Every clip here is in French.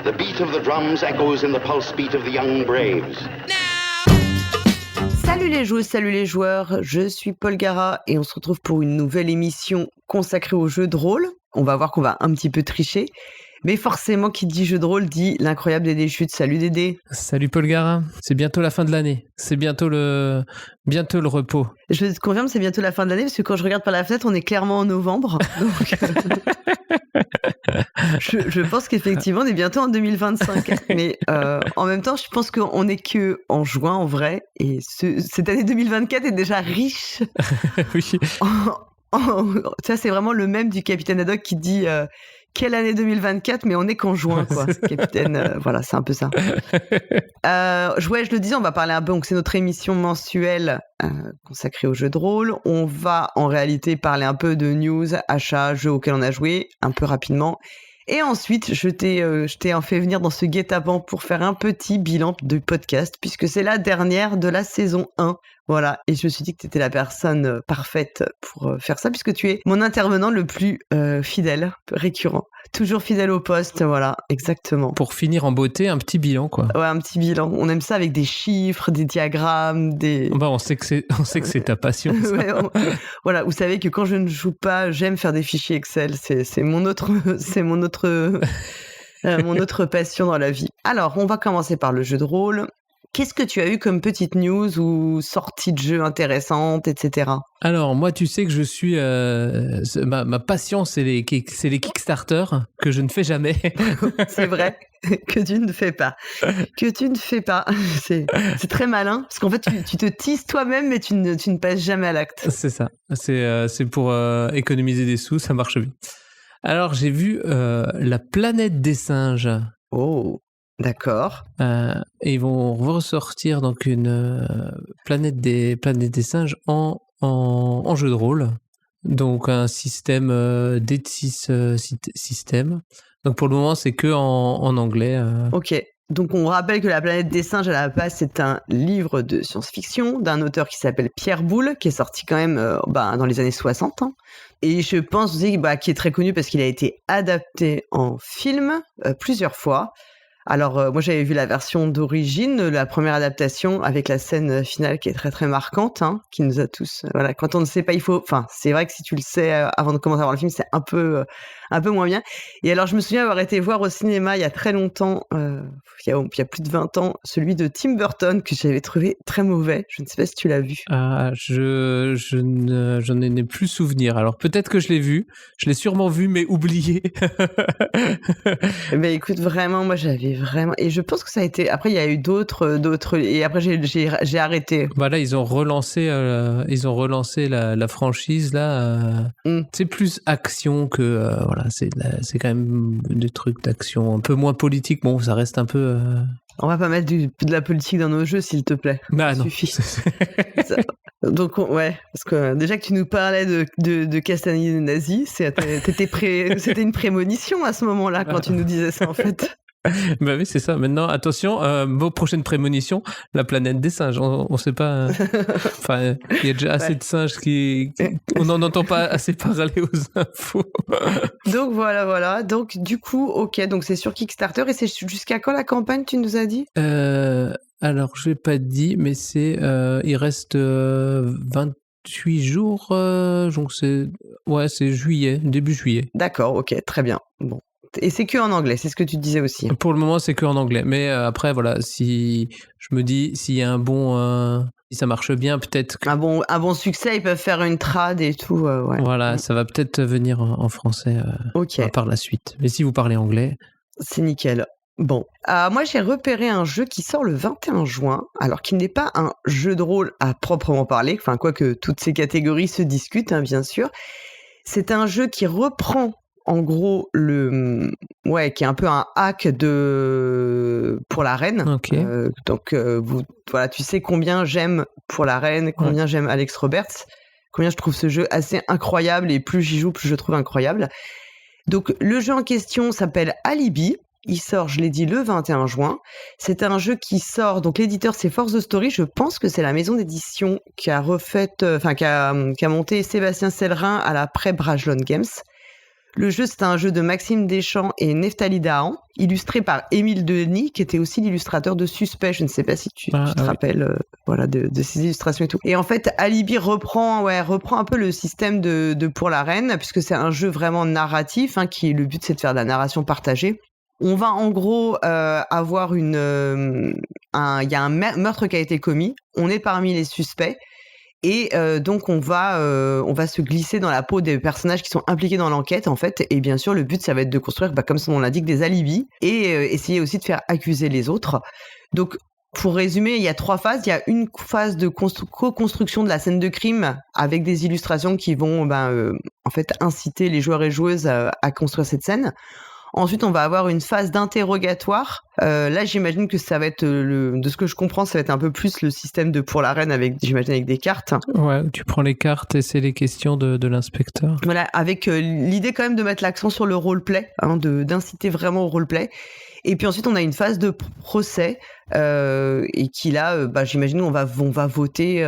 The beat of the drums echoes in the pulse beat of the young braves. Salut les joueuses, salut les joueurs, je suis Paul Gara et on se retrouve pour une nouvelle émission consacrée aux jeux de rôle. On va voir qu'on va un petit peu tricher, mais forcément qui dit jeu de rôle dit l'incroyable Dédé Chute. Salut Dédé. Salut Paul Gara, c'est bientôt la fin de l'année, c'est bientôt le repos. Je te confirme, c'est bientôt la fin de l'année parce que quand je regarde par la fenêtre, on est clairement en novembre. Donc je pense qu'effectivement, on est bientôt en 2025. Mais en même temps, je pense qu'on n'est que en juin en vrai. Et cette année 2024 est déjà riche. Oui. Ça, c'est vraiment le même du capitaine Haddock qui dit quelle année 2024, mais on n'est qu'en juin, quoi. Capitaine, voilà, c'est un peu ça. Je le disais, on va parler un peu. Donc, c'est notre émission mensuelle consacrée aux jeux de rôle. On va en réalité parler un peu de news, achats, jeux auxquels on a joué, un peu rapidement. Et ensuite, je t'ai fait venir dans ce guet-apens pour faire un petit bilan du podcast, puisque c'est la dernière de la saison 1. Voilà, et je me suis dit que tu étais la personne parfaite pour faire ça, puisque tu es mon intervenant le plus fidèle, récurrent. Toujours fidèle au poste, voilà, exactement. Pour finir en beauté, un petit bilan, quoi. Ouais, un petit bilan. On aime ça avec des chiffres, des diagrammes, des... Bah, on sait que c'est ta passion. Ouais, voilà, vous savez que quand je ne joue pas, j'aime faire des fichiers Excel. C'est mon autre passion dans la vie. Alors, on va commencer par le jeu de rôle. Qu'est-ce que tu as eu comme petite news ou sortie de jeu intéressante, etc. Alors, moi, tu sais que je suis... ma passion, c'est les Kickstarter que je ne fais jamais. C'est vrai que tu ne fais pas. C'est très malin, parce qu'en fait, tu te teases toi-même, mais tu ne passes jamais à l'acte. C'est ça. C'est pour économiser des sous, ça marche bien. Alors, j'ai vu La planète des singes. Oh, d'accord. Et ils vont ressortir donc une planète des singes en jeu de rôle. Donc un système D6 système. Donc pour le moment, c'est que en anglais. Ok. Donc on rappelle que La planète des singes à la base, c'est un livre de science-fiction d'un auteur qui s'appelle Pierre Boulle, qui est sorti quand même dans les années 60. Hein. Et je pense aussi qu'il est très connu parce qu'il a été adapté en film plusieurs fois. Alors, moi, j'avais vu la version d'origine, la première adaptation, avec la scène finale qui est très, très marquante, hein, qui nous a tous... voilà, quand on ne sait pas, il faut... Enfin, c'est vrai que si tu le sais avant de commencer à voir le film, c'est un peu moins bien. Et alors, je me souviens avoir été voir au cinéma il y a très longtemps, il y a plus de 20 ans, celui de Tim Burton, que j'avais trouvé très mauvais. Je ne sais pas si tu l'as vu. Ah, j'en ai plus souvenir. Alors, peut-être que je l'ai vu. Je l'ai sûrement vu, mais oublié. Mais écoute, vraiment, moi, j'avais vraiment... Et je pense que ça a été... Après, il y a eu d'autres... Et après, j'ai arrêté. Bah là, ils ont relancé la franchise, là. C'est plus action que... voilà, c'est quand même des trucs d'action un peu moins politique. Bon, ça reste un peu... On va pas mettre de la politique dans nos jeux, s'il te plaît. Bah ça non. Suffit. Donc, ouais, parce que déjà que tu nous parlais de Castagnini nazi, c'était une prémonition à ce moment-là quand tu nous disais ça, en fait. Bah oui, c'est ça. Maintenant, attention, vos prochaines prémonitions, la planète des singes. On sait pas... Enfin, il y a déjà assez de singes on n'en entend pas assez parler aux infos. Donc, voilà. Donc, du coup, ok, donc c'est sur Kickstarter. Et c'est jusqu'à quand la campagne, tu nous as dit alors, je l'ai pas dit, mais il reste 28 jours, donc c'est juillet, début juillet. D'accord, ok, très bien. Bon. Et c'est que en anglais, c'est ce que tu disais aussi. Pour le moment, c'est que en anglais. Mais après, voilà, si je me dis, s'il y a si ça marche bien, peut-être que... Un bon succès, ils peuvent faire une trad et tout. Ouais. Voilà, ça va peut-être venir en français par la suite. Mais si vous parlez anglais... C'est nickel. Bon, moi j'ai repéré un jeu qui sort le 21 juin, alors qu'il n'est pas un jeu de rôle à proprement parler, enfin quoique toutes ces catégories se discutent, hein, bien sûr. C'est un jeu qui reprend en gros qui est un peu un hack pour la reine. Okay. Donc voilà, tu sais combien j'aime pour la reine, combien j'aime Alex Roberts, combien je trouve ce jeu assez incroyable et plus j'y joue, plus je le trouve incroyable. Donc le jeu en question s'appelle Alibi. Il sort, je l'ai dit, le 21 juin. C'est un jeu qui sort, donc l'éditeur c'est Force the Story. Je pense que c'est la maison d'édition qui a monté Sébastien Sellerin à la Pré Brajlon Games. Le jeu, c'est un jeu de Maxime Deschamps et Neftali Dahan, illustré par Émile Denis, qui était aussi l'illustrateur de Suspect. Je ne sais pas si tu te rappelles voilà, de ces illustrations et tout. Et en fait, Alibi reprend un peu le système de Pour la Reine, puisque c'est un jeu vraiment narratif, hein, le but, c'est de faire de la narration partagée. On va en gros avoir il y a un meurtre qui a été commis. On est parmi les suspects. Et donc on va se glisser dans la peau des personnages qui sont impliqués dans l'enquête en fait, et bien sûr le but ça va être de construire, comme son nom l'indique, des alibis et essayer aussi de faire accuser les autres. Donc pour résumer, il y a 3 phases. Il y a une phase de co-construction de la scène de crime avec des illustrations qui vont en fait inciter les joueurs et joueuses à construire cette scène. Ensuite, on va avoir une phase d'interrogatoire. Là, j'imagine que ça va être, de ce que je comprends, ça va être un peu plus le système de Pour la Reine, j'imagine avec des cartes. Ouais, tu prends les cartes et c'est les questions de l'inspecteur. Voilà, avec l'idée quand même de mettre l'accent sur le roleplay, hein, d'inciter vraiment au roleplay. Et puis ensuite, on a une phase de procès et qui là, j'imagine, on va voter,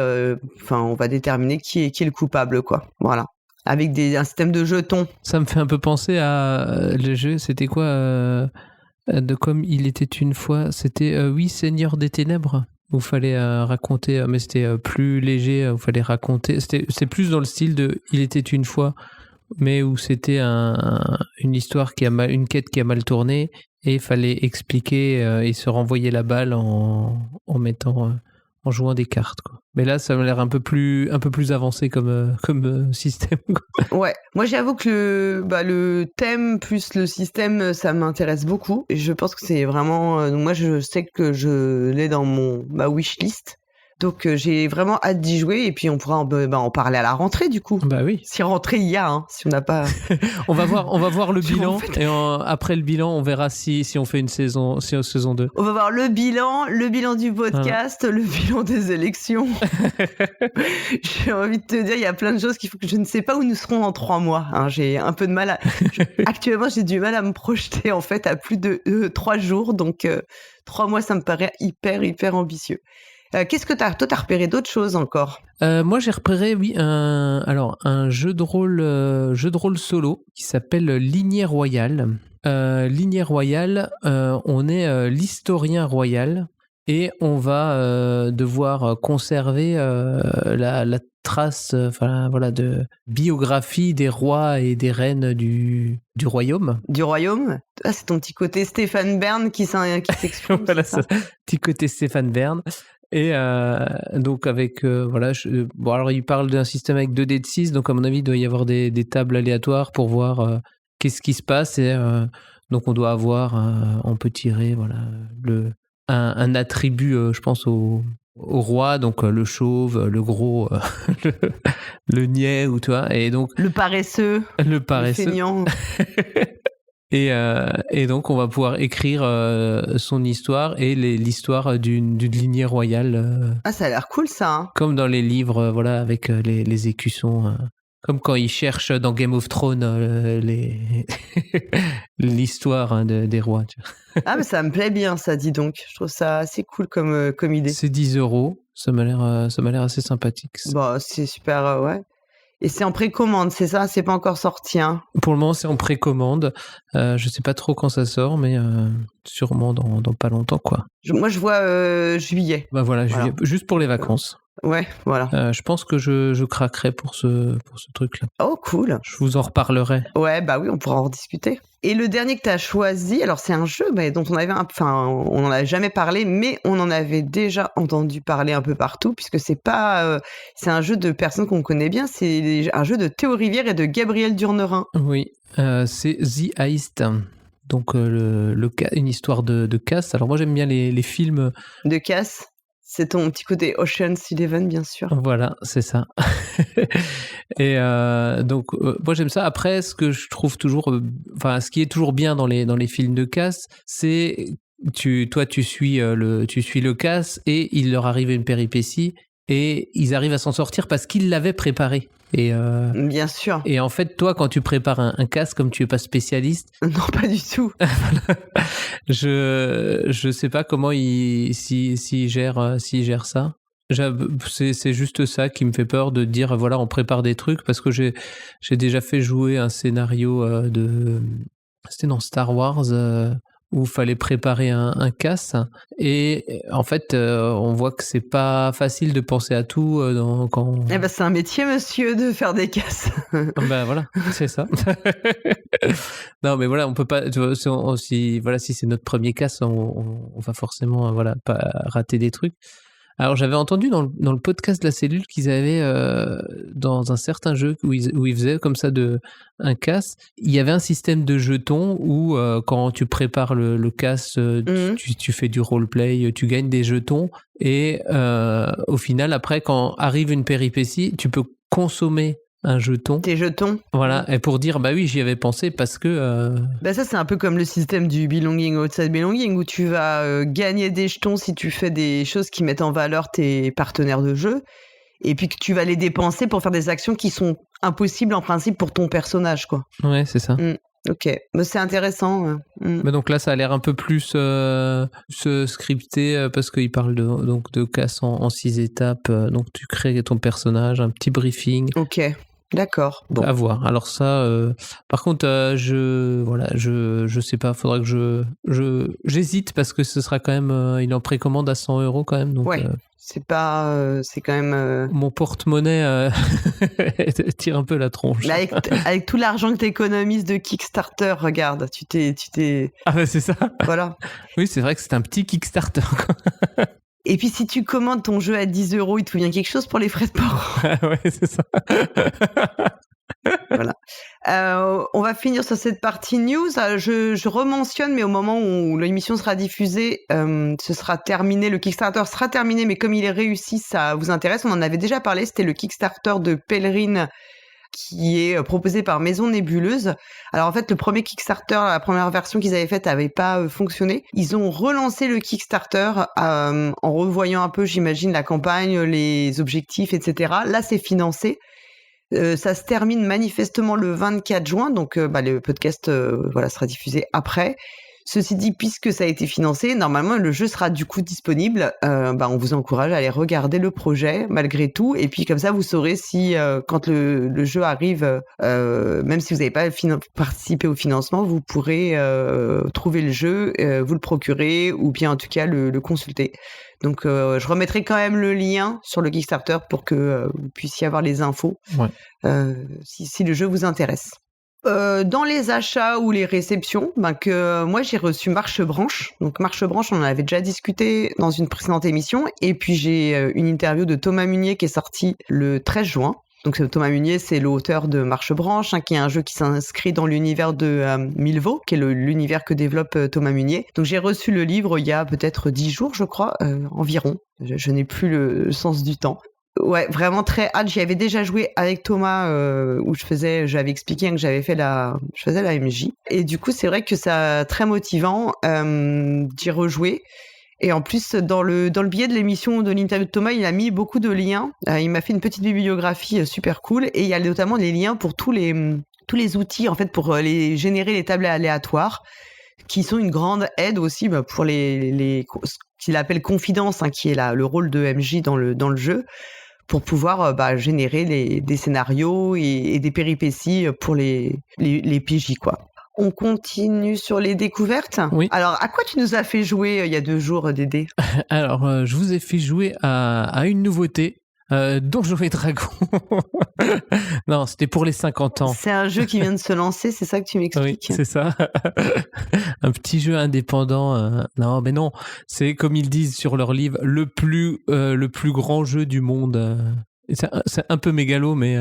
on va déterminer qui est le coupable, quoi. Voilà. Avec un système de jetons. Ça me fait un peu penser à le jeu, c'était quoi de Comme il était une fois, c'était Oui, Seigneur des Ténèbres, où il fallait raconter, mais c'était plus léger, où il fallait raconter, c'est plus dans le style de Il était une fois, mais où c'était une histoire une quête qui a mal tourné, et il fallait expliquer et se renvoyer la balle en en jouant des cartes, quoi. Mais là, ça m'a l'air un peu plus avancé comme système, quoi. Ouais, moi j'avoue que le thème plus le système, ça m'intéresse beaucoup. Et je pense que c'est vraiment... moi, je sais que je l'ai dans ma wishlist. Donc j'ai vraiment hâte d'y jouer et puis on pourra en parler à la rentrée du coup. Bah oui. Si rentrée il y a, hein, si on n'a pas. on va voir le bilan et après le bilan on verra si on fait une saison 2. On va voir le bilan du podcast, le bilan des élections. J'ai envie de te dire, il y a plein de choses qu'il faut que je ne sais pas où nous serons en 3 mois. Hein. J'ai un peu de mal actuellement j'ai du mal à me projeter en fait à plus de 3 jours, donc 3 mois ça me paraît hyper ambitieux. Qu'est-ce que t'as repéré d'autres choses encore? Moi j'ai repéré un jeu de rôle solo qui s'appelle Lignée Royale. Lignée Royale, on est l'historien royal et on va devoir conserver la trace de biographie des rois et des reines du royaume. Du royaume? Ah, c'est ton petit côté Stéphane Bern qui s'exprime. Voilà, ça. Petit côté Stéphane Bern. Et donc avec alors il parle d'un système avec 2 dés de 6, donc à mon avis il doit y avoir des tables aléatoires pour voir qu'est-ce qui se passe et donc on doit avoir on peut tirer un attribut je pense au roi, donc le chauve, le gros, le niais ou toi, et donc le paresseux, le feignant. Et donc, on va pouvoir écrire son histoire et l'histoire d'une lignée royale. Ah, ça a l'air cool, ça. Hein. Comme dans les livres, avec les écussons. Comme quand ils cherchent dans Game of Thrones l'histoire des rois. Tu vois. Ah, mais ça me plaît bien, ça, dis donc. Je trouve ça assez cool comme idée. C'est 10 €. Ça m'a l'air assez sympathique. Bah, c'est super, ouais. Et c'est en précommande, c'est ça? C'est pas encore sorti, hein? Pour le moment, c'est en précommande. Je sais pas trop quand ça sort, mais sûrement dans pas longtemps, quoi. Moi, je vois juillet. Bah voilà, juillet, juste pour les vacances. Ouais, voilà. Je pense que je craquerai pour ce truc-là. Oh, cool. Je vous en reparlerai. Ouais, bah oui, on pourra en rediscuter. Et le dernier que tu as choisi, alors c'est un jeu dont on n'en avait jamais parlé, mais on en avait déjà entendu parler un peu partout, puisque c'est un jeu de personnes qu'on connaît bien, c'est un jeu de Théo Rivière et de Gabriel Durnerin. Oui, c'est The Heist. Donc une histoire de casse. Alors moi j'aime bien les films de casse. C'est ton petit côté Ocean's 11, bien sûr. Voilà, c'est ça. Et donc, moi j'aime ça. Après, ce que je trouve toujours, ce qui est toujours bien dans les films de casse, c'est tu suis le casse et il leur arrive une péripétie et ils arrivent à s'en sortir parce qu'ils l'avaient préparé. Et bien sûr. Et en fait, toi, quand tu prépares un casse, comme tu es pas spécialiste, non, pas du tout. je sais pas comment s'il gère ça. C'est juste ça qui me fait peur de dire, voilà, on prépare des trucs, parce que j'ai déjà fait jouer un scénario c'était dans Star Wars, où il fallait préparer un casse, et en fait, on voit que c'est pas facile de penser à tout quand... Eh ben, c'est un métier, monsieur, de faire des casses. Ben voilà, c'est ça. Non, mais voilà, on peut pas. Tu vois, si c'est notre premier casse, on va forcément, voilà, pas rater des trucs. Alors, j'avais entendu dans le podcast de la cellule qu'ils avaient, dans un certain jeu où ils faisaient comme ça un casse, il y avait un système de jetons où, quand tu prépares le casse, tu fais du roleplay, tu gagnes des jetons, et au final, après, quand arrive une péripétie, tu peux consommer un jeton. Tes jetons. Voilà, et pour dire, bah oui, j'y avais pensé parce que... Bah ça, c'est un peu comme le système du belonging outside belonging, où tu vas gagner des jetons si tu fais des choses qui mettent en valeur tes partenaires de jeu, et puis que tu vas les dépenser pour faire des actions qui sont impossibles en principe pour ton personnage, quoi. Ouais, c'est ça. Ok, mais c'est intéressant. Mais donc là, ça a l'air un peu plus scripté, parce qu'il parle de casse en 6 étapes. Donc tu crées ton personnage, un petit briefing. Ok, d'accord. Bon. À voir. Alors ça, par contre, je sais pas. Faudra que j'hésite, parce que ce sera quand même, il est en précommande à 100 € quand même. Donc, ouais. C'est pas, c'est quand même. Mon porte-monnaie tire un peu la tronche. Là, avec tout l'argent que t'économises de Kickstarter, regarde, tu t'es. Ah ouais, c'est ça. Voilà. Oui, c'est vrai que c'est un petit Kickstarter, quoi. Et puis si tu commandes ton jeu à 10 €, il te faut bien quelque chose pour les frais de port. Ouais, c'est ça. Voilà. On va finir sur cette partie news. Je rementionne, mais au moment où l'émission sera diffusée, ce sera terminé. Le Kickstarter sera terminé, mais comme il est réussi, ça vous intéresse. On en avait déjà parlé. C'était le Kickstarter de Pèlerine, qui est proposé par Maison Nébuleuse. Alors en fait, le premier Kickstarter, la première version qu'ils avaient faite, n'avait pas fonctionné. Ils ont relancé le Kickstarter en revoyant un peu, j'imagine, la campagne, les objectifs, etc. Là, c'est financé. Ça se termine manifestement le 24 juin, donc le podcast sera diffusé après. Ceci dit, puisque ça a été financé, normalement le jeu sera du coup disponible. On vous encourage à aller regarder le projet malgré tout, et puis comme ça vous saurez si quand le jeu arrive, même si vous n'avez pas participé au financement, vous pourrez trouver le jeu, vous le procurer, ou bien en tout cas le consulter. Donc je remettrai quand même le lien sur le Kickstarter pour que vous puissiez avoir les infos, si le jeu vous intéresse. Dans les achats ou les réceptions, moi j'ai reçu Marche Branche. Donc Marche Branche, on en avait déjà discuté dans une précédente émission, et puis j'ai une interview de Thomas Munier qui est sortie le 13 juin. Donc Thomas Munier, c'est l'auteur de Marche Branche, qui est un jeu qui s'inscrit dans l'univers de Milvaux, qui est l'univers que développe Thomas Munier. Donc j'ai reçu le livre il y a peut-être 10 jours, je crois, environ. Je n'ai plus le sens du temps. Ouais, vraiment très hâte. J'y avais déjà joué avec Thomas, où j'avais expliqué que je faisais la MJ. Et du coup, c'est vrai que c'est très motivant d'y rejouer. Et en plus, dans le billet de l'émission de l'interview de Thomas, il a mis beaucoup de liens. Il m'a fait une petite bibliographie super cool, et il y a notamment des liens pour tous les outils en fait pour les générer les tables aléatoires, qui sont une grande aide aussi pour ce qu'il appelle confidence, qui est le rôle de MJ dans le jeu, pour pouvoir générer des scénarios et des péripéties pour les PJ, quoi. On continue sur les découvertes. Oui. Alors, à quoi tu nous as fait jouer il y a 2 jours, Dédé ? Alors, je vous ai fait jouer à une nouveauté, Donjons et Dragons. Non, c'était pour les 50 ans. C'est un jeu qui vient de se lancer, c'est ça que tu m'expliques ? Oui, c'est ça. Un petit jeu indépendant. Non, mais non, c'est comme ils disent sur leur livre, le plus grand jeu du monde. C'est un peu mégalo, mais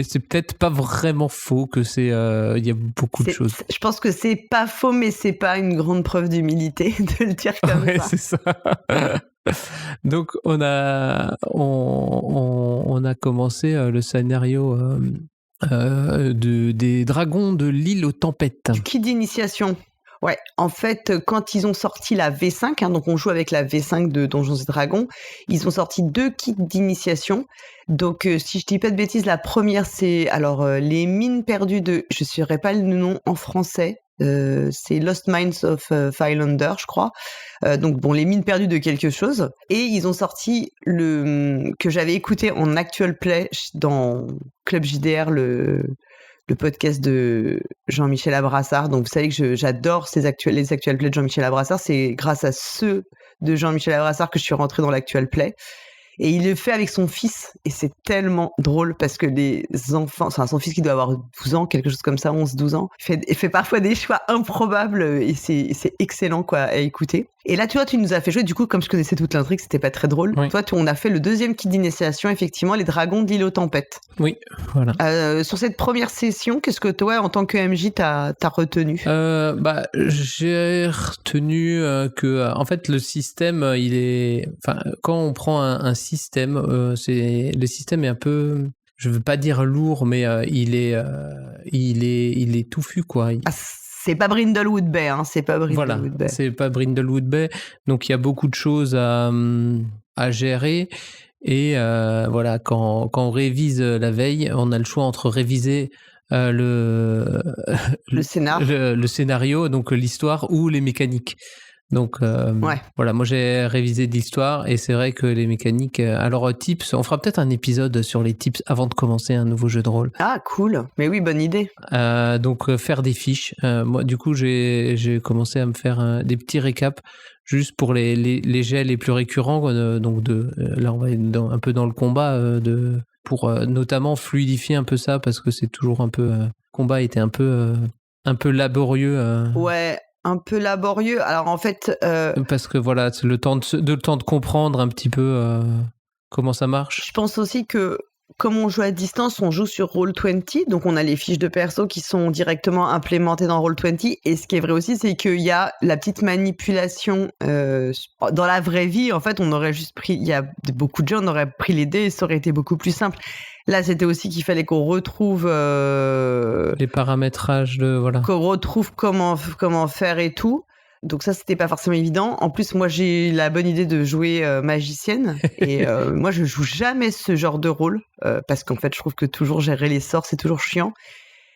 c'est peut-être pas vraiment faux que il y a beaucoup de choses. Je pense que c'est pas faux, mais c'est pas une grande preuve d'humilité de le dire comme ça. C'est ça. Donc on a commencé le scénario des dragons de l'île aux tempêtes. Du kit d'initiation. Ouais, en fait, quand ils ont sorti la V5, donc on joue avec la V5 de Donjons et Dragons, ils ont sorti 2 kits d'initiation. Donc, si je dis pas de bêtises, la première, c'est les mines perdues je ne saurais pas le nom en français. c'est Lost Mines of Highlander, je crois. Donc bon, les mines perdues de quelque chose. Et ils ont sorti que j'avais écouté en actual play dans Club JDR, le podcast de Jean-Michel Abrassard. Donc vous savez que j'adore les actual plays de Jean-Michel Abrassard. C'est grâce à ceux de Jean-Michel Abrassard que je suis rentrée dans l'actual play. Et il le fait avec son fils, et c'est tellement drôle parce que les enfants, son fils qui doit avoir 12 ans, quelque chose comme ça, 11-12 ans, il fait parfois des choix improbables et c'est excellent quoi à écouter. Et là, tu vois, tu nous as fait jouer, du coup, comme je connaissais toute l'intrigue, c'était pas très drôle. Oui. Toi, on a fait le deuxième kit d'initiation, effectivement, les dragons de l'île aux tempêtes. Oui, voilà. Sur cette première session, qu'est-ce que toi, en tant que MJ, t'as retenu ? J'ai retenu que, en fait, le système, quand on prend un système, le système est un peu, je veux pas dire lourd, mais il est touffu, quoi. C'est pas Brindlewood Bay, hein, c'est pas Brindlewood Bay. Voilà, c'est pas Brindlewood Bay. Donc il y a beaucoup de choses à gérer. Et voilà, quand on révise la veille, on a le choix entre réviser le scénario, donc l'histoire, ou les mécaniques. Donc voilà, moi j'ai révisé de l'histoire et c'est vrai que les mécaniques, alors tips, on fera peut-être un épisode sur les tips avant de commencer un nouveau jeu de rôle. Ah cool, mais oui, bonne idée. Donc faire des fiches, moi du coup j'ai commencé à me faire des petits récaps juste pour les jets les plus récurrents, donc là on va être un peu dans le combat, pour notamment fluidifier un peu ça, parce que c'est toujours un peu, combat était un peu laborieux. Ouais, un peu laborieux. Alors en fait, parce que voilà, c'est le temps de comprendre un petit peu comment ça marche. Je pense aussi que comme on joue à distance, on joue sur Roll20, donc on a les fiches de perso qui sont directement implémentées dans Roll20. Et ce qui est vrai aussi, c'est qu'il y a la petite manipulation dans la vraie vie. En fait, on aurait juste pris, il y a beaucoup de gens, on aurait pris les dés et ça aurait été beaucoup plus simple. Là, c'était aussi qu'il fallait qu'on retrouve les paramétrages qu'on retrouve comment faire et tout. Donc ça, c'était pas forcément évident. En plus, moi, j'ai la bonne idée de jouer magicienne. Et moi, je joue jamais ce genre de rôle. Parce qu'en fait, je trouve que toujours gérer les sorts, c'est toujours chiant.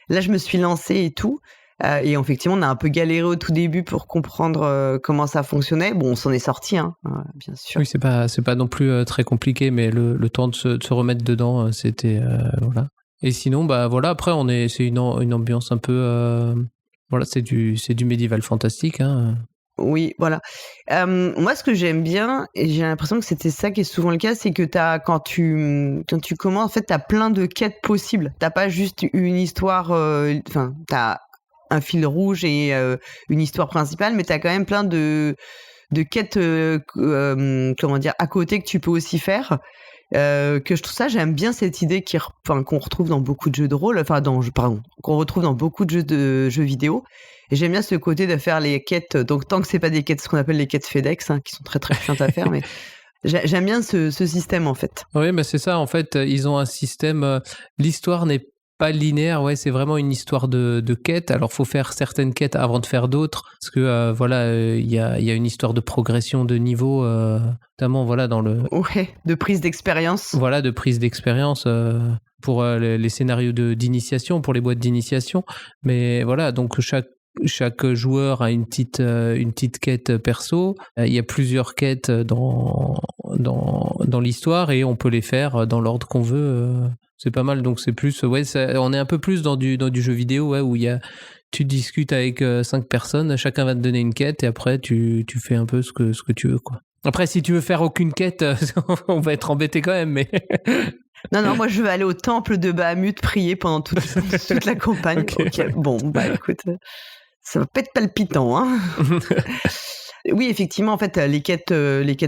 Là, je me suis lancée et tout. Et effectivement, on a un peu galéré au tout début pour comprendre comment ça fonctionnait. Bon, on s'en est sorti, hein, bien sûr. Oui, c'est pas non plus très compliqué, mais le temps de se remettre dedans, c'était... voilà. Et sinon, voilà, après, c'est une ambiance un peu... voilà, c'est du médiéval fantastique. Hein. Oui, voilà. Moi, ce que j'aime bien, et j'ai l'impression que c'était ça qui est souvent le cas, c'est que quand tu commences, en fait, t'as plein de quêtes possibles. T'as pas juste une histoire, t'as un fil rouge et une histoire principale, mais t'as quand même plein de quêtes, à côté que tu peux aussi faire. Que je trouve ça, j'aime bien cette idée qu'on retrouve dans beaucoup de jeux de rôle, qu'on retrouve dans beaucoup de jeux vidéo. Et j'aime bien ce côté de faire les quêtes, donc tant que c'est pas des quêtes, ce qu'on appelle les quêtes FedEx, hein, qui sont très très chiantes à faire, mais j'aime bien ce système en fait. Oui, mais c'est ça, en fait, ils ont un système, l'histoire n'est pas linéaire, ouais, c'est vraiment une histoire de quête. Alors, faut faire certaines quêtes avant de faire d'autres, parce que il y a une histoire de progression de niveau, notamment voilà dans le. Ouais, de prise d'expérience. Voilà, de prise d'expérience pour les scénarios d'initiation, pour les boîtes d'initiation. Mais voilà, donc chaque joueur a une petite quête perso. Il y a plusieurs quêtes dans l'histoire et on peut les faire dans l'ordre qu'on veut. C'est pas mal, donc c'est plus, on est un peu plus dans du jeu vidéo, où tu discutes avec 5 personnes, chacun va te donner une quête et après tu fais un peu ce que tu veux, quoi. Après, si tu veux faire aucune quête, on va être embêté quand même, mais. Non, moi je veux aller au temple de Bahamut prier pendant toute la campagne. Okay. Bon, écoute, ça va pas être palpitant, hein. Oui, effectivement, en fait, les quêtes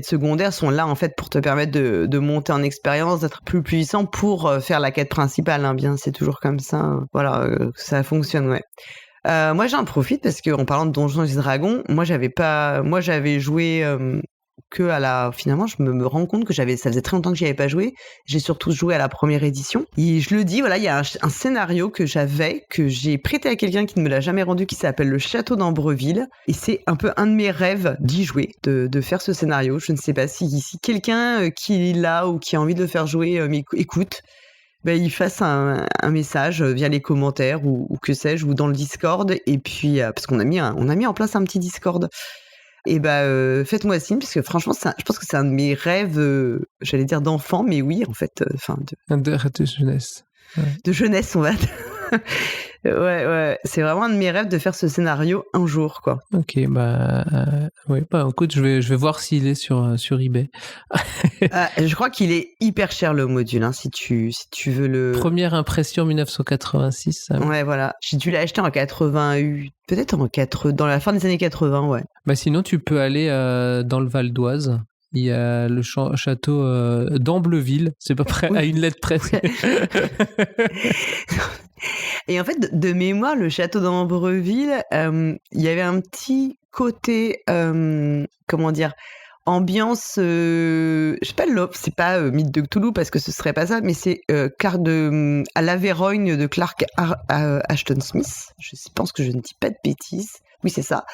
secondaires sont là en fait pour te permettre de monter en expérience, d'être plus puissant pour faire la quête principale. Hein, bien, c'est toujours comme ça. Voilà, ça fonctionne, ouais. Moi, j'en profite parce qu'en parlant de Donjons et Dragons, moi j'avais joué que finalement, je me rends compte que ça faisait très longtemps que j'y avais pas joué. J'ai surtout joué à la première édition. Et je le dis, voilà, il y a un scénario que j'ai prêté à quelqu'un qui ne me l'a jamais rendu, qui s'appelle Le Château d'Ambreville. Et c'est un peu un de mes rêves d'y jouer, de faire ce scénario. Je ne sais pas si quelqu'un qui l'a ou qui a envie de le faire jouer m'écoute. il fasse un message via les commentaires ou que sais-je, ou dans le Discord. Et puis, parce qu'on a mis en place un petit Discord. Et faites-moi signe, parce que franchement, je pense que c'est un de mes rêves, j'allais dire d'enfant, mais oui, en fait, de jeunesse. Ouais. De jeunesse, on va dire. Ouais, c'est vraiment un de mes rêves de faire ce scénario un jour, quoi. Ok, écoute, je vais voir s'il est sur eBay. Je crois qu'il est hyper cher, le module, hein, si tu veux le... Première impression 1986. Ouais, voilà. J'ai dû l'acheter en 88, peut-être dans la fin des années 80, ouais. Sinon, tu peux aller dans le Val d'Oise. Il y a le château d'Ambleville, c'est pas près à une lettre près. Et en fait, de mémoire, le château d'Ambreville, il y avait un petit côté, ambiance, je sais pas, c'est pas Mythe de Cthulhu parce que ce serait pas ça, mais c'est à l'Averogne de Clark Ashton Smith. Je pense que je ne dis pas de bêtises. Oui, c'est ça.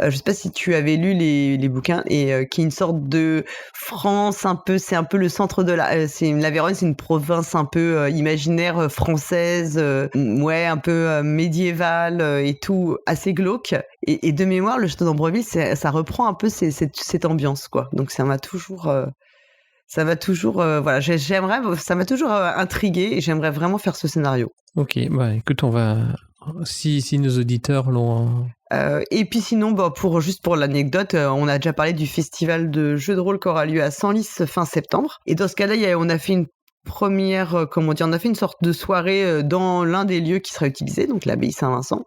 Je sais pas si tu avais lu les bouquins, et qui est une sorte de France un peu, c'est un peu le centre de l'Aveyron, c'est une province un peu imaginaire française, un peu médiévale et tout, assez glauque. Et de mémoire, le château d'Ambreville, ça reprend un peu cette ambiance, quoi. Donc ça m'a toujours ça m'a toujours intrigué, et j'aimerais vraiment faire ce scénario. Ok, écoute, on va... Si nos auditeurs l'ont... Et puis sinon, pour l'anecdote, on a déjà parlé du festival de jeux de rôle qui aura lieu à Senlis fin septembre. Et dans ce cas-là, on a fait une première, on a fait une sorte de soirée dans l'un des lieux qui sera utilisé, donc l'abbaye Saint-Vincent.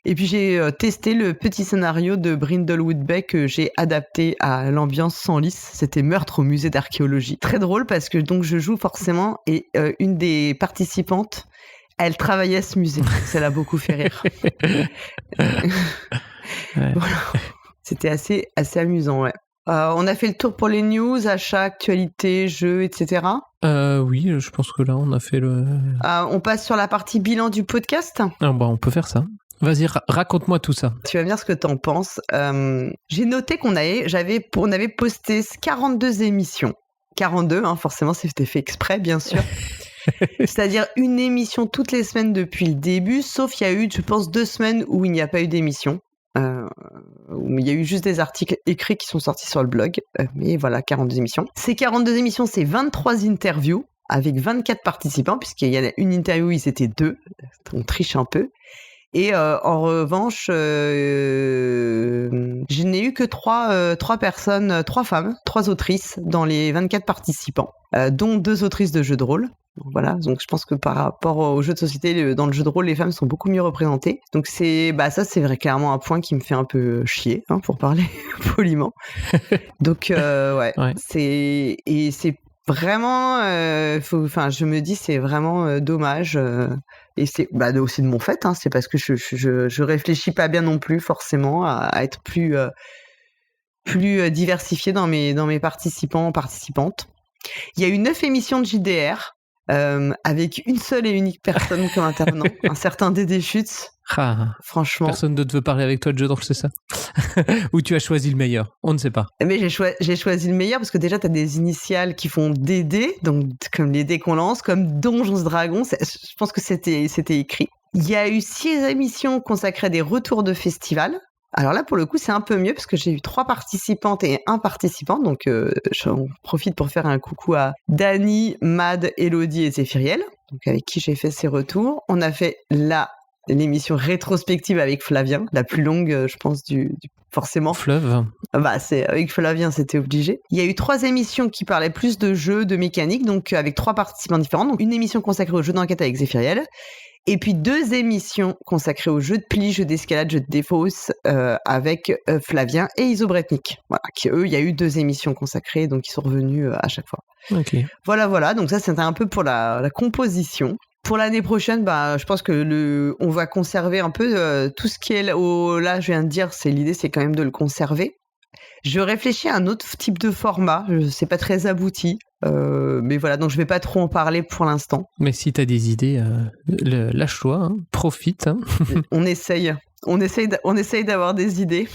Et puis j'ai testé le petit scénario de Brindlewood Bay que j'ai adapté à l'ambiance Senlis. C'était Meurtre au musée d'archéologie. Très drôle parce que donc je joue forcément, et une des participantes, elle travaillait à ce musée. Ça l'a beaucoup fait rire. Voilà. C'était assez amusant, ouais. On a fait le tour pour les news, achats, actualités, jeux, etc. Oui, je pense que là, on a fait le... On passe sur la partie bilan du podcast. On peut faire ça. Vas-y, raconte-moi tout ça. Tu vas me dire ce que t'en penses. J'ai noté qu'on avait posté 42 émissions. 42, hein, forcément, c'était fait exprès, bien sûr. C'est-à-dire une émission toutes les semaines depuis le début, sauf il y a eu, je pense, 2 semaines où il n'y a pas eu d'émission. Où il y a eu juste des articles écrits qui sont sortis sur le blog. Mais voilà, 42 émissions. Ces 42 émissions, c'est 23 interviews avec 24 participants, puisqu'il y en a une interview où ils étaient 2. On triche un peu. Et en revanche, je n'ai eu que 3 personnes, 3 femmes, 3 autrices dans les 24 participants, dont 2 autrices de jeux de rôle. Voilà, donc je pense que par rapport aux jeux de société, dans le jeu de rôle, les femmes sont beaucoup mieux représentées. Donc c'est vrai, clairement un point qui me fait un peu chier, hein, pour parler poliment. Donc ouais. C'est vraiment, je me dis, c'est vraiment dommage. Et c'est aussi de mon fait, hein, c'est parce que je réfléchis pas bien non plus forcément à être plus diversifiée dans mes participants, participantes. Il y a eu 9 émissions de JDR. Avec une seule et unique personne comme intervenant, un certain Dédé Schutz. Franchement. Personne d'autre veut parler avec toi de jeu de rôle, c'est ça? Ou tu as choisi le meilleur? On ne sait pas. Mais j'ai choisi le meilleur parce que déjà, tu as des initiales qui font DD, donc comme les dés qu'on lance, comme Donjons Dragons. Je pense que c'était écrit. Il y a eu 6 émissions consacrées à des retours de festivals. Alors là, pour le coup, c'est un peu mieux parce que j'ai eu 3 participantes et 1 participant. Donc, j'en profite pour faire un coucou à Dani, Mad, Elodie et Zéphiriel, donc avec qui j'ai fait ces retours. On a fait l'émission rétrospective avec Flavien, la plus longue, je pense, forcément. Fleuve. C'est avec Flavien, c'était obligé. Il y a eu 3 émissions qui parlaient plus de jeux, de mécanique, donc avec 3 participants différents. Donc, une émission consacrée aux jeux d'enquête avec Zéphiriel. Et puis 2 émissions consacrées aux jeux de pli, jeux d'escalade, jeux de défausse, avec Flavien et Isobretnik. Voilà, eux, il y a eu 2 émissions consacrées, donc ils sont revenus à chaque fois. Ok. Voilà. Donc ça, c'était un peu pour la composition. Pour l'année prochaine, je pense que on va conserver un peu tout ce qui est là, je viens de dire, l'idée, c'est quand même de le conserver. Je réfléchis à un autre type de format, c'est pas très abouti, mais voilà, donc je vais pas trop en parler pour l'instant. Mais si t'as des idées, lâche-toi, hein, profite. Hein. On essaye d'avoir des idées.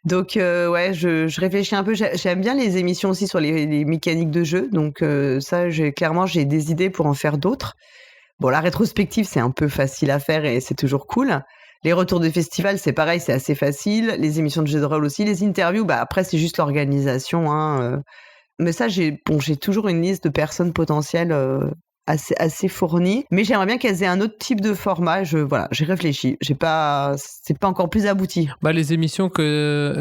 Donc ouais, je réfléchis un peu. J'aime bien les émissions aussi sur les mécaniques de jeu. Donc ça, j'ai des idées pour en faire d'autres. Bon, la rétrospective, c'est un peu facile à faire et c'est toujours cool. Les retours de festival, c'est pareil, c'est assez facile. Les émissions de jeux de rôle aussi. Les interviews, bah après, c'est juste l'organisation. Mais ça, j'ai toujours une liste de personnes potentielles assez fournie, mais j'aimerais bien qu'elles aient un autre type de format. J'ai réfléchi. C'est pas encore plus abouti. Bah, les émissions que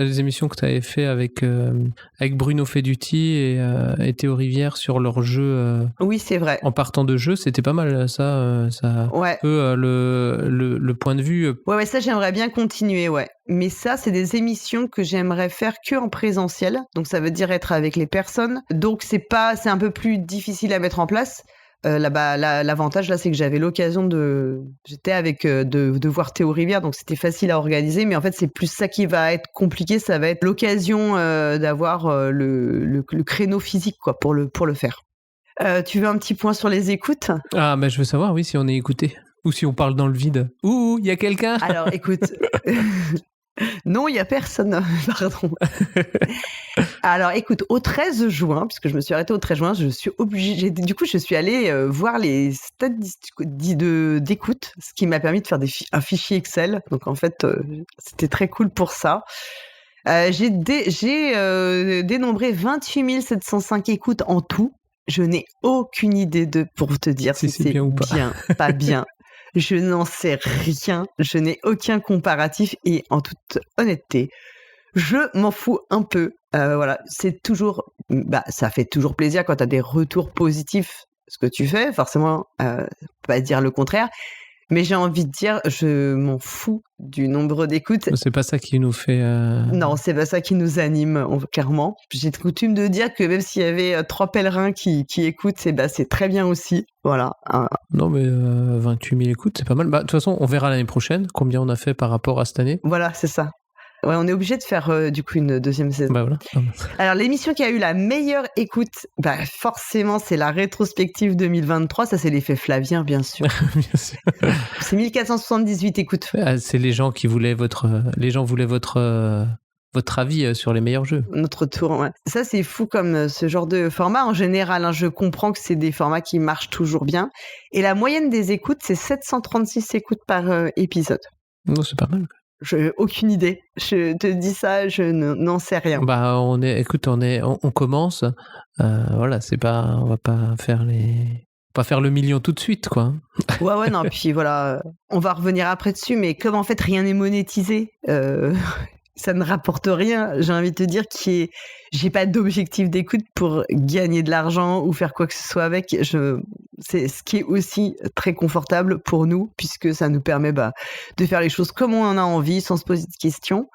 tu avais fait avec Bruno Feduti et Théo Rivière sur leur jeu. Oui, c'est vrai. En partant de jeu, c'était pas mal ça. Ouais. Le point de vue. Ouais, ça j'aimerais bien continuer, ouais. Mais ça, c'est des émissions que j'aimerais faire que en présentiel. Donc ça veut dire être avec les personnes. Donc c'est un peu plus difficile à mettre en place. L'avantage là, c'est que j'avais l'occasion j'étais avec de voir Théo Rivière, donc c'était facile à organiser. Mais en fait, c'est plus ça qui va être compliqué. Ça va être l'occasion d'avoir le créneau physique, quoi, pour le faire. Tu veux un petit point sur les écoutes ? Ah, je veux savoir, oui, si on est écouté ou si on parle dans le vide. Ouh, il y a quelqu'un ? Alors, écoute. Non, il n'y a personne, pardon. Alors, écoute, au 13 juin, puisque je me suis arrêtée au 13 juin, je suis obligée. Du coup, je suis allée voir les statistiques d'écoute, ce qui m'a permis de faire un fichier Excel. Donc, en fait, c'était très cool pour ça. J'ai dénombré 28 705 écoutes en tout. Je n'ai aucune idée pour te dire si c'est bien ou pas bien. Je n'en sais rien, je n'ai aucun comparatif et en toute honnêteté, je m'en fous un peu. Voilà, c'est toujours, ça fait toujours plaisir quand tu as des retours positifs, ce que tu fais, forcément, pas dire le contraire. Mais j'ai envie de dire, je m'en fous du nombre d'écoutes. C'est pas ça qui nous fait... Non, c'est pas ça qui nous anime, clairement. J'ai coutume de dire que même s'il y avait 3 pèlerins qui écoutent, c'est très bien aussi. Voilà. Non, mais 28 000 écoutes, c'est pas mal. De toute façon, on verra l'année prochaine combien on a fait par rapport à cette année. Voilà, c'est ça. Ouais, on est obligé de faire du coup une deuxième saison. Voilà. Alors l'émission qui a eu la meilleure écoute, forcément c'est la rétrospective 2023, ça c'est l'effet Flavien bien sûr. Bien sûr. C'est 1478 écoutes. C'est les gens qui voulaient votre avis sur les meilleurs jeux. Notre tour, ouais. Ça c'est fou comme ce genre de format en général. Je comprends que c'est des formats qui marchent toujours bien. Et la moyenne des écoutes c'est 736 écoutes par épisode. Non, c'est pas mal. Aucune idée. Je te dis ça, je n'en sais rien. On commence. Voilà, c'est pas, on va pas faire le million tout de suite, quoi. Ouais, non. Puis voilà, on va revenir après dessus, mais comme en fait rien n'est monétisé, ça ne rapporte rien. J'ai envie de te dire j'ai pas d'objectif d'écoute pour gagner de l'argent ou faire quoi que ce soit avec. C'est ce qui est aussi très confortable pour nous, puisque ça nous permet de faire les choses comme on en a envie, sans se poser de questions.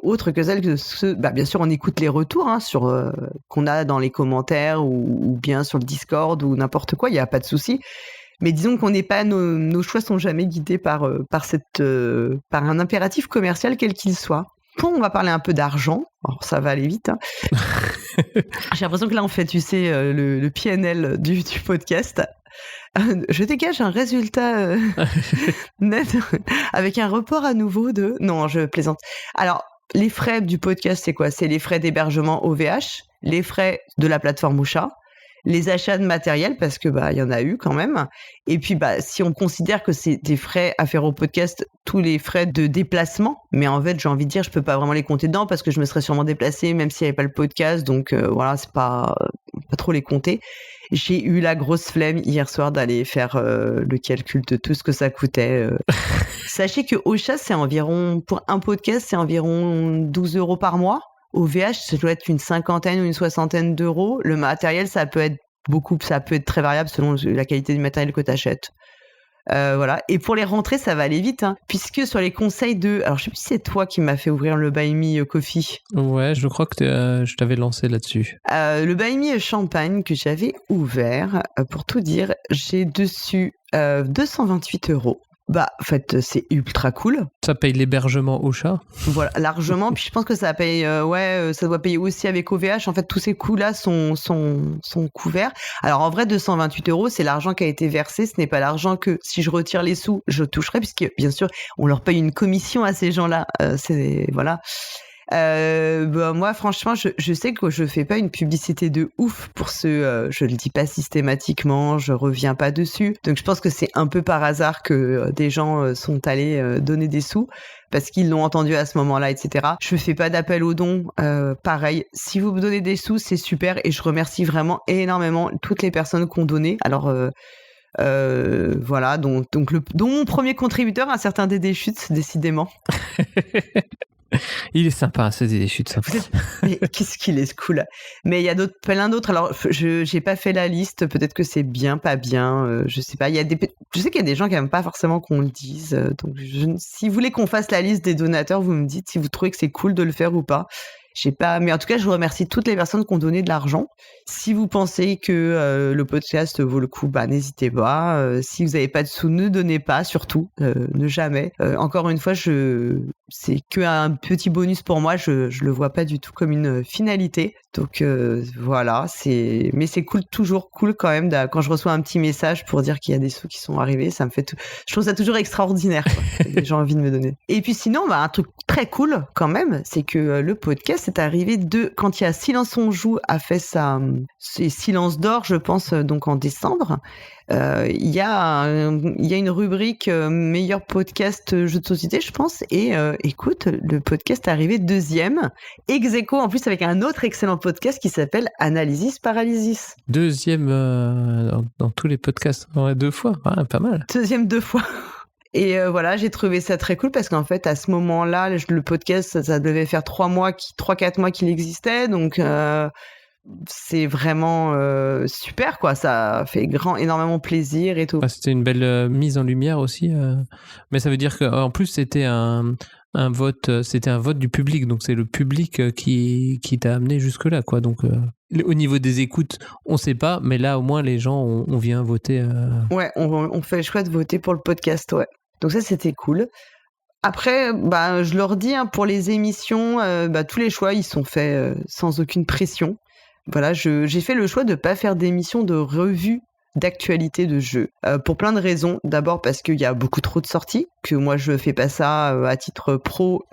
Autre que celle que bien sûr, on écoute les retours qu'on a dans les commentaires ou bien sur le Discord ou n'importe quoi. Il y a pas de souci. Mais disons qu'on n'est pas, nos choix sont jamais guidés par un impératif commercial quel qu'il soit. Bon, on va parler un peu d'argent. Alors, ça va aller vite. J'ai l'impression que là, on fait, tu sais, le PNL du podcast. Je dégage un résultat net avec un report à nouveau de... Non, je plaisante. Alors, les frais du podcast, c'est quoi ? C'est les frais d'hébergement OVH, les frais de la plateforme Ocha, les achats de matériel, parce que il y en a eu quand même. Et puis si on considère que c'est des frais afférents au podcast, tous les frais de déplacement, mais en fait j'ai envie de dire je peux pas vraiment les compter dedans parce que je me serais sûrement déplacée même s'il n'y avait pas le podcast, donc voilà, c'est pas trop les compter. J'ai eu la grosse flemme hier soir d'aller faire le calcul de tout ce que ça coûtait. Sachez que Ocha, pour un podcast, c'est environ 12 € par mois. Au VH, ça doit être une 50aine ou une 60aine d'euros. Le matériel, ça peut être beaucoup, ça peut être très variable selon la qualité du matériel que tu achètes. Voilà. Et pour les rentrées, ça va aller vite, puisque sur les conseils alors je sais plus si c'est toi qui m'as fait ouvrir le Buy Me Coffee. Ouais, je crois que je t'avais lancé là-dessus. Le Buy Me Champagne que j'avais ouvert, pour tout dire, j'ai dessus 228 €. En fait, c'est ultra cool. Ça paye l'hébergement au chat. Voilà, largement. Puis je pense que ça paye, ça doit payer aussi avec OVH. En fait, tous ces coûts-là sont couverts. Alors, en vrai, 228 €, c'est l'argent qui a été versé. Ce n'est pas l'argent que, si je retire les sous, je toucherai, puisque, bien sûr, on leur paye une commission à ces gens-là. Voilà. Moi, franchement, je sais que je fais pas une publicité de ouf pour je le dis pas systématiquement, je reviens pas dessus. Donc, je pense que c'est un peu par hasard que des gens sont allés donner des sous parce qu'ils l'ont entendu à ce moment-là, etc. Je fais pas d'appel aux dons. Pareil, si vous me donnez des sous, c'est super et je remercie vraiment énormément toutes les personnes qui ont donné. Alors, voilà, dont mon premier contributeur, un certain Dédé Chutes, décidément. Il est sympa, ce Dédé Chutes, ça. Mais qu'est-ce qu'il est cool. Mais il y a plein d'autres. Alors, j'ai pas fait la liste. Peut-être que c'est bien, pas bien. Je sais pas. Je sais qu'il y a des gens qui aiment pas forcément qu'on le dise. Donc, si vous voulez qu'on fasse la liste des donateurs, vous me dites si vous trouvez que c'est cool de le faire ou pas. Je sais pas, mais en tout cas, je remercie toutes les personnes qui ont donné de l'argent. Si vous pensez que le podcast vaut le coup, n'hésitez pas. Si vous n'avez pas de sous, ne donnez pas, surtout, ne jamais. Encore une fois, c'est qu'un petit bonus pour moi. Je le vois pas du tout comme une finalité. Donc voilà, mais c'est cool, toujours cool quand même quand je reçois un petit message pour dire qu'il y a des sous qui sont arrivés. Ça me fait je trouve ça toujours extraordinaire, quoi. Les gens ont envie de me donner. Et puis sinon, un truc très cool quand même, c'est que le podcast est arrivé quand il y a Silence on joue a fait ses Silence d'or, je pense, donc en décembre. Il y a une rubrique meilleur podcast jeu de société, je pense, et écoute, le podcast est arrivé deuxième, ex aequo en plus avec un autre excellent podcast qui s'appelle Analysis Paralysis. Deuxième dans tous les podcasts, 2 fois, pas mal. Deuxième 2 fois. Et voilà, j'ai trouvé ça très cool parce qu'en fait, à ce moment-là, le podcast, ça devait faire 3-4 mois qu'il existait, donc c'est vraiment super, quoi. Ça fait énormément plaisir et tout. C'était une belle mise en lumière aussi, mais ça veut dire qu'en plus c'était un vote, du public, donc c'est le public qui t'a amené jusque là, quoi. Donc au niveau des écoutes, on sait pas, mais là au moins les gens on vient voter. Ouais, on fait le choix de voter pour le podcast, ouais. Donc ça c'était cool. Après, je leur dis, pour les émissions, tous les choix ils sont faits sans aucune pression. Voilà, j'ai fait le choix de pas faire d'émissions de revue d'actualité de jeux, pour plein de raisons. D'abord parce qu'il y a beaucoup trop de sorties, que moi je fais pas ça à titre pro,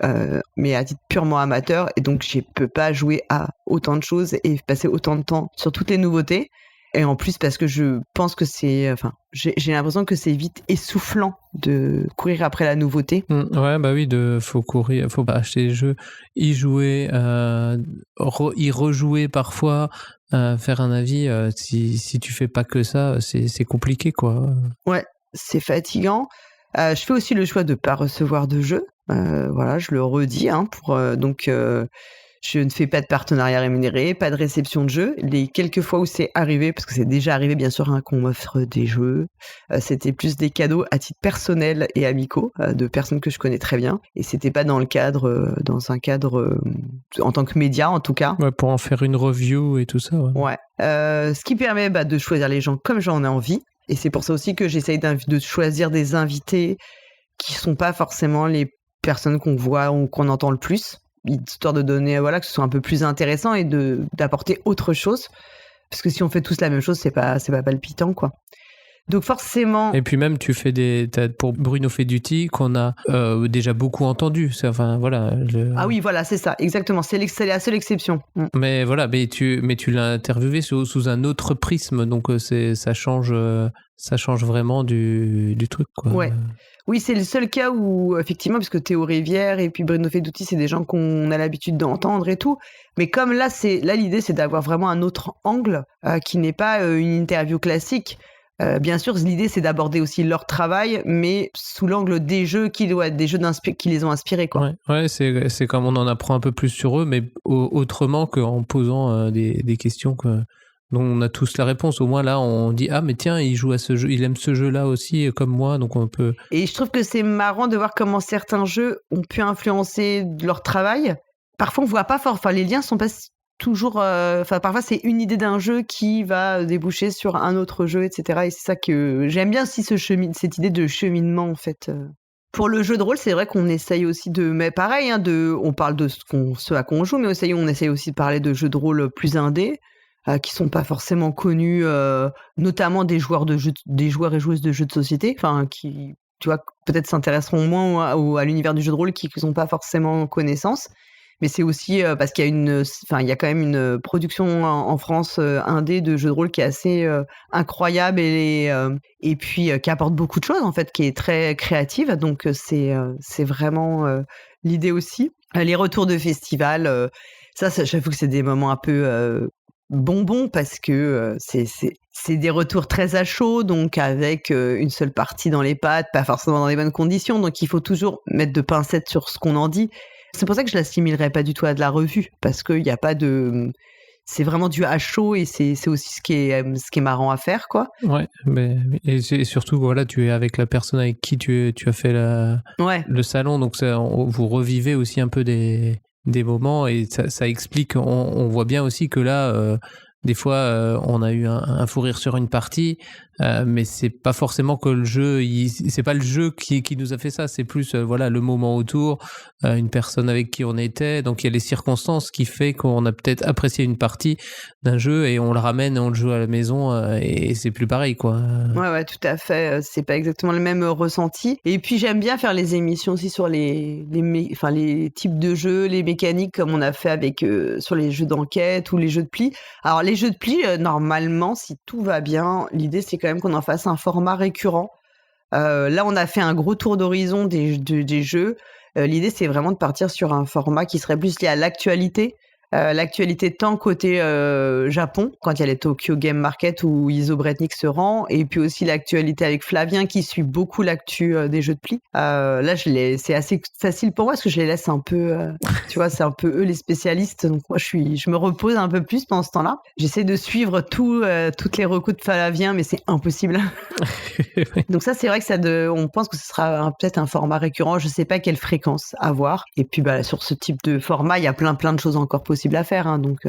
mais à titre purement amateur, et donc je peux pas jouer à autant de choses et passer autant de temps sur toutes les nouveautés. Et en plus parce que je pense que j'ai l'impression que c'est vite essoufflant de courir après la nouveauté. Ouais, oui, faut courir, faut pas acheter les jeux, y jouer, y rejouer parfois, faire un avis. Si tu fais pas que ça, c'est compliqué, quoi. Ouais, c'est fatigant. Je fais aussi le choix de pas recevoir de jeux. Voilà, je le redis, je ne fais pas de partenariat rémunéré, pas de réception de jeux. Les quelques fois où c'est arrivé, parce que c'est déjà arrivé bien sûr qu'on m'offre des jeux, c'était plus des cadeaux à titre personnel et amicaux de personnes que je connais très bien. Et c'était pas dans un cadre en tant que média en tout cas. Ouais, pour en faire une review et tout ça. Ouais. Ce qui permet de choisir les gens comme j'en ai envie. Et c'est pour ça aussi que j'essaye de choisir des invités qui sont pas forcément les personnes qu'on voit ou qu'on entend le plus, histoire de donner, que ce soit un peu plus intéressant et d'apporter autre chose. Parce que si on fait tous la même chose, c'est pas palpitant, quoi. Donc forcément... Et puis même, tu fais pour Bruno Feduti, qu'on a déjà beaucoup entendu. Ah oui, voilà, c'est ça, exactement. C'est la seule exception. Mais voilà, mais tu l'as interviewé sous un autre prisme, donc ça change vraiment du truc, quoi. Ouais. Oui, c'est le seul cas où, effectivement, puisque Théo Rivière et puis Bruno Feduti, c'est des gens qu'on a l'habitude d'entendre et tout. Mais comme là, l'idée, c'est d'avoir vraiment un autre angle qui n'est pas une interview classique. Bien sûr, l'idée, c'est d'aborder aussi leur travail, mais sous l'angle des jeux qui les ont inspirés, quoi. Ouais, c'est comme on en apprend un peu plus sur eux, mais autrement qu'en posant des questions dont on a tous la réponse. Au moins là, on dit mais tiens, il joue à ce jeu, il aime ce jeu-là aussi comme moi, donc on peut. Et je trouve que c'est marrant de voir comment certains jeux ont pu influencer leur travail. Parfois, on voit pas fort. Enfin, les liens sont pas toujours. Parfois, c'est une idée d'un jeu qui va déboucher sur un autre jeu, etc. Et c'est ça que j'aime bien aussi cette idée de cheminement, en fait. Pour le jeu de rôle, c'est vrai qu'on essaye aussi mais pareil, on parle de ce à quoi on joue, mais on essaye aussi de parler de jeux de rôle plus indés. Qui sont pas forcément connus, notamment des joueurs et joueuses de jeux de société, qui, tu vois, peut-être s'intéresseront moins à l'univers du jeu de rôle, qui n'ont pas forcément connaissance. Mais c'est aussi parce qu'il y a il y a quand même une production en France indé de jeux de rôle qui est assez incroyable et puis qui apporte beaucoup de choses en fait, qui est très créative. Donc c'est vraiment l'idée aussi. Les retours de festival, ça, j'avoue que c'est des moments un peu bonbons parce que c'est des retours très à chaud, donc avec une seule partie dans les pattes, pas forcément dans les bonnes conditions. Donc il faut toujours mettre de pincettes sur ce qu'on en dit. C'est pour ça que je l'assimilerais pas du tout à de la revue, parce qu'il n'y a pas de... C'est vraiment du à chaud et c'est aussi ce qui est marrant à faire, quoi. Ouais, mais et surtout, voilà, tu es avec la personne avec qui tu as fait le salon, donc vous revivez aussi un peu des moments et ça explique, on voit bien aussi que là, des fois, on a eu un fou rire sur une partie, mais c'est pas forcément que le jeu, c'est pas le jeu qui nous a fait ça, c'est plus voilà, le moment autour, une personne avec qui on était, donc il y a les circonstances qui fait qu'on a peut-être apprécié une partie d'un jeu et on le ramène et on le joue à la maison et c'est plus pareil, quoi. Ouais, tout à fait, c'est pas exactement le même ressenti. Et puis j'aime bien faire les émissions aussi sur les types de jeux, les mécaniques comme on a fait avec sur les jeux d'enquête ou les jeux de pli. Alors les jeux de pli, normalement, si tout va bien, l'idée c'est quand même qu'on en fasse un format récurrent. Là, on a fait un gros tour d'horizon des jeux. L'idée, c'est vraiment de partir sur un format qui serait plus lié à l'actualité. L'actualité tant côté Japon, quand il y a les Tokyo Game Market où Iso Bretnik se rend, et puis aussi l'actualité avec Flavien qui suit beaucoup l'actu des jeux de pli. Là, c'est assez facile pour moi parce que je les laisse un peu, tu vois, c'est un peu eux les spécialistes. Donc moi, je me repose un peu plus pendant ce temps-là. J'essaie de suivre toutes les recos de Flavien, mais c'est impossible. Donc ça, c'est vrai que on pense que ce sera peut-être un format récurrent. Je sais pas quelle fréquence avoir. Et puis sur ce type de format, il y a plein de choses encore possibles à faire, hein, donc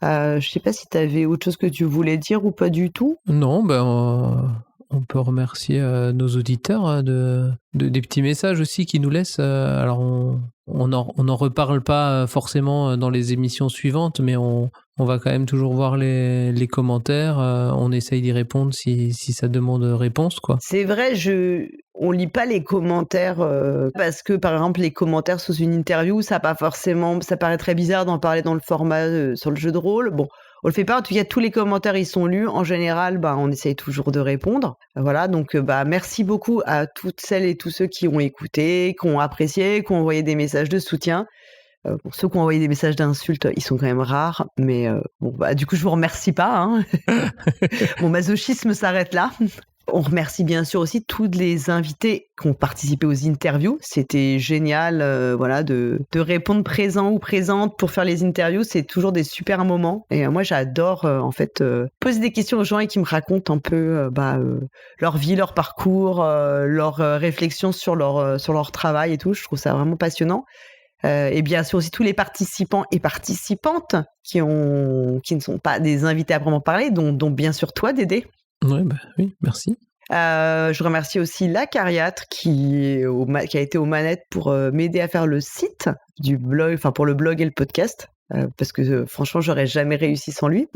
je sais pas si tu avais autre chose que tu voulais dire ou pas du tout. Non, on peut remercier nos auditeurs des petits messages aussi qu'ils nous laissent. Alors on en reparle pas forcément dans les émissions suivantes, mais on va quand même toujours voir les commentaires. On essaye d'y répondre si ça demande réponse, quoi. C'est vrai, on lit pas les commentaires parce que par exemple les commentaires sous une interview, ça paraît très bizarre d'en parler dans le format sur le jeu de rôle. Bon, on le fait pas. En tout cas, tous les commentaires ils sont lus. En général, on essaye toujours de répondre. Voilà, donc merci beaucoup à toutes celles et tous ceux qui ont écouté, qui ont apprécié, qui ont envoyé des messages de soutien. Pour ceux qui ont envoyé des messages d'insultes, ils sont quand même rares, mais du coup je vous remercie pas, hein. Mon masochisme s'arrête là. On remercie bien sûr aussi tous les invités qui ont participé aux interviews. C'était génial, de répondre présent ou présente pour faire les interviews. C'est toujours des super moments. Et moi, j'adore poser des questions aux gens et qui me racontent un peu leur vie, leur parcours, leurs réflexions sur leur travail et tout. Je trouve ça vraiment passionnant. Et bien sûr aussi tous les participants et participantes qui ne sont pas des invités à proprement parler, dont bien sûr toi, Dédé. Ouais, oui, merci. Je remercie aussi la Cariatre qui a été aux manettes pour m'aider à faire le site du blog, pour le blog et le podcast, parce que franchement, j'aurais jamais réussi sans lui.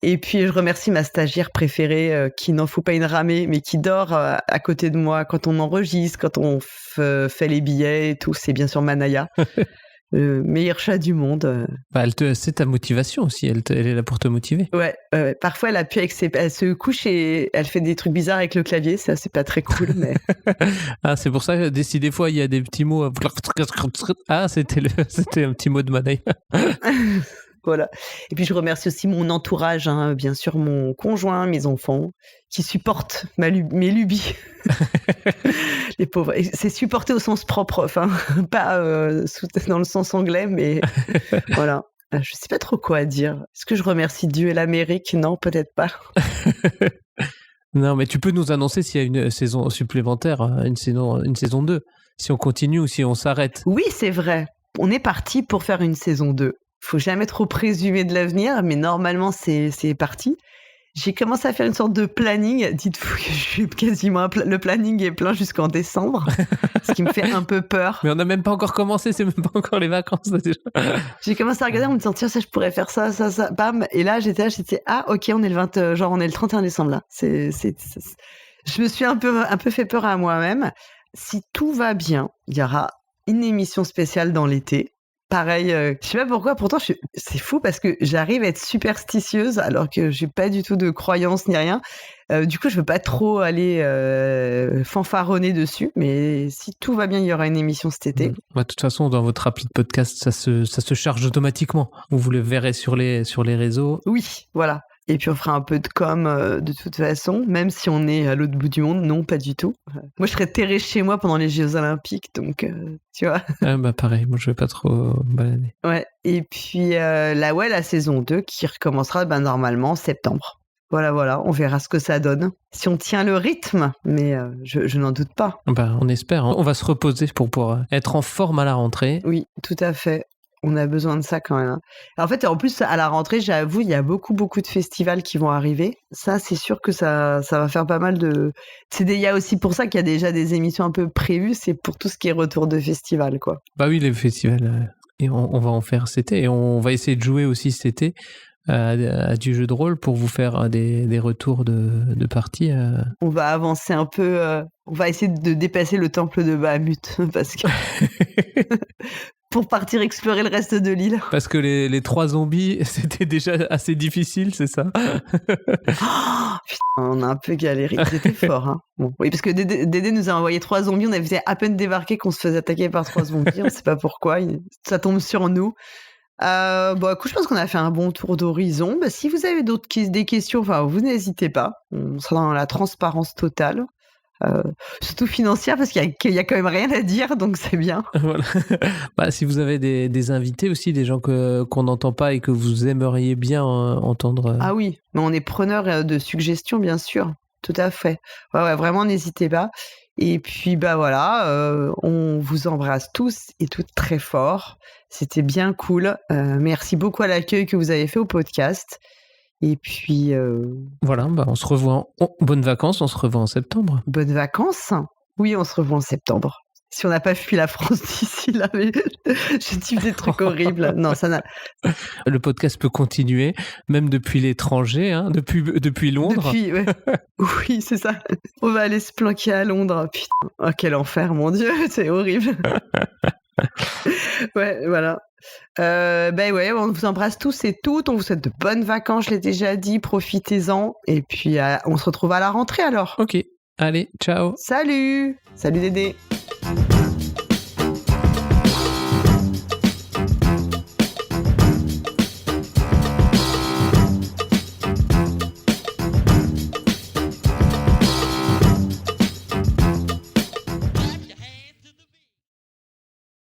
Et puis, je remercie ma stagiaire préférée qui n'en fout pas une ramée, mais qui dort à côté de moi quand on enregistre, quand on fait les billets et tout. C'est bien sûr Manaya. Le meilleur chat du monde. C'est ta motivation aussi, elle est là pour te motiver. Ouais. Parfois, elle se couche et elle fait des trucs bizarres avec le clavier, ça c'est pas très cool. Mais... c'est pour ça que si des fois il y a des petits mots... c'était un petit mot de Manaya. Voilà. Et puis je remercie aussi mon entourage, bien sûr mon conjoint, mes enfants, qui supportent mes lubies. Les pauvres. Et c'est supporté au sens propre, pas dans le sens anglais, mais voilà. Je sais pas trop quoi dire. Est-ce que je remercie Dieu et l'Amérique ? Non, peut-être pas. Non, mais tu peux nous annoncer s'il y a une saison supplémentaire, une saison 2, si on continue ou si on s'arrête. Oui, c'est vrai. On est parti pour faire une saison 2. Faut jamais trop présumer de l'avenir, mais normalement, c'est parti. J'ai commencé à faire une sorte de planning. Dites-vous que je suis quasiment le planning est plein jusqu'en décembre, ce qui me fait un peu peur. Mais on n'a même pas encore commencé, c'est même pas encore les vacances là, déjà. J'ai commencé à regarder, on me dit tiens, ça je pourrais faire ça, bam. Et là, j'étais ok, on est le 31 décembre là. Je me suis un peu fait peur à moi-même. Si tout va bien, il y aura une émission spéciale dans l'été. pareil, je sais pas pourquoi, pourtant c'est fou parce que j'arrive à être superstitieuse alors que j'ai pas du tout de croyance ni rien. Du coup, je veux pas trop aller fanfaronner dessus, mais si tout va bien, il y aura une émission cet été. De toute façon, dans votre appli de podcast, ça se charge automatiquement. Vous le verrez sur les réseaux. Oui, voilà. Et puis on fera un peu de com de toute façon, même si on est à l'autre bout du monde. Non, pas du tout. Moi, je serais terrée chez moi pendant les Jeux Olympiques, donc tu vois. Pareil, moi je vais pas trop me balader. Ouais, et puis la saison 2 qui recommencera normalement en septembre. Voilà, on verra ce que ça donne. Si on tient le rythme, mais je n'en doute pas. On espère. On va se reposer pour pouvoir être en forme à la rentrée. Oui, tout à fait. On a besoin de ça quand même. En fait, en plus, à la rentrée, j'avoue, il y a beaucoup de festivals qui vont arriver. Ça, c'est sûr que ça va faire pas mal de... Il y a aussi pour ça qu'il y a déjà des émissions un peu prévues. C'est pour tout ce qui est retour de festival, quoi. Bah oui, les festivals. Et on va en faire cet été. Et on va essayer de jouer aussi cet été à du jeu de rôle pour vous faire des retours de parties. On va avancer un peu... on va essayer de dépasser le temple de Bahamut parce que... pour partir explorer le reste de l'île. Parce que les 3 zombies, c'était déjà assez difficile, c'est ça? Putain, on a un peu galéré. C'était fort, hein. Bon, oui, parce que Dédé nous a envoyé 3 zombies. On avait à peine débarqué qu'on se faisait attaquer par 3 zombies. On ne sait pas pourquoi. Ça tombe sur nous. Écoute, je pense qu'on a fait un bon tour d'horizon. Si vous avez des questions, vous n'hésitez pas. On sera dans la transparence totale. Surtout financière parce qu'il y a quand même rien à dire, donc c'est bien. Voilà. Si vous avez des invités aussi, des gens qu'on n'entend pas et que vous aimeriez bien entendre. Ah oui, mais on est preneur de suggestions, bien sûr. Tout à fait. Ouais, vraiment, n'hésitez pas. Et puis, on vous embrasse tous et toutes très fort. C'était bien cool. Merci beaucoup à l'accueil que vous avez fait au podcast. Et puis... Voilà, on se revoit bonnes vacances, on se revoit en septembre. Bonnes vacances? Oui, on se revoit en septembre. Si on n'a pas fui la France d'ici là, mais je dis des trucs horribles. Non, ça n'a... Le podcast peut continuer, même depuis l'étranger, hein, depuis Londres. Ouais. Oui, c'est ça. On va aller se planquer à Londres. Putain, oh, quel enfer, mon Dieu, c'est horrible. Ouais, voilà. On vous embrasse tous et toutes. On vous souhaite de bonnes vacances, je l'ai déjà dit. Profitez-en. Et puis, on se retrouve à la rentrée alors. Ok, allez, ciao. Salut Dédé.